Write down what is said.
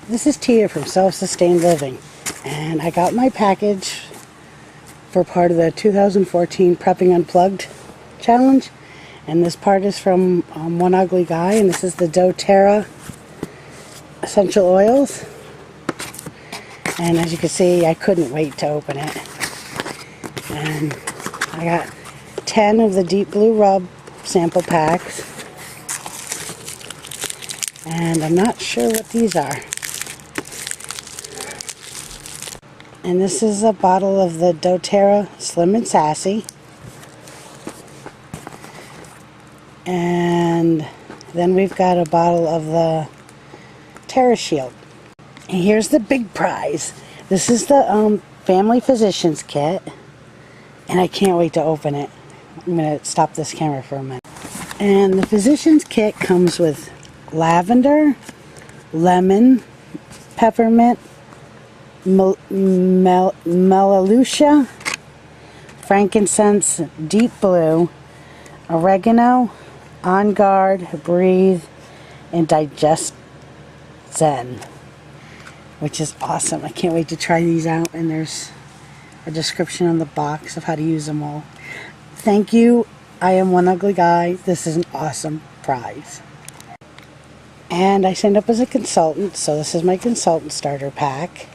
This is Tia from Self-Sustained Living, and I got my package for part of the 2014 Prepping Unplugged challenge, and this part is from Iam1uglyguy, and this is the doTerra essential oils. And as you can see, I couldn't wait to open it. And I got 10 of the deep blue rub sample packs, and I'm not sure what these are. And this is a bottle of the doTerra Slim and Sassy. And then we've got a bottle of the Terra Shield. And here's the big prize. This is the Family Physicians Kit. And I can't wait to open it. I'm going to stop this camera for a minute. And the Physicians Kit comes with lavender, lemon, peppermint, melaleuca, frankincense, deep blue, oregano, On Guard, Breathe, and Digest Zen, which is awesome. I can't wait to try these out, and there's a description on the box of how to use them all. Thank you, Iam1uglyguy. This is an awesome prize. And I signed up as a consultant, so this is my consultant starter pack.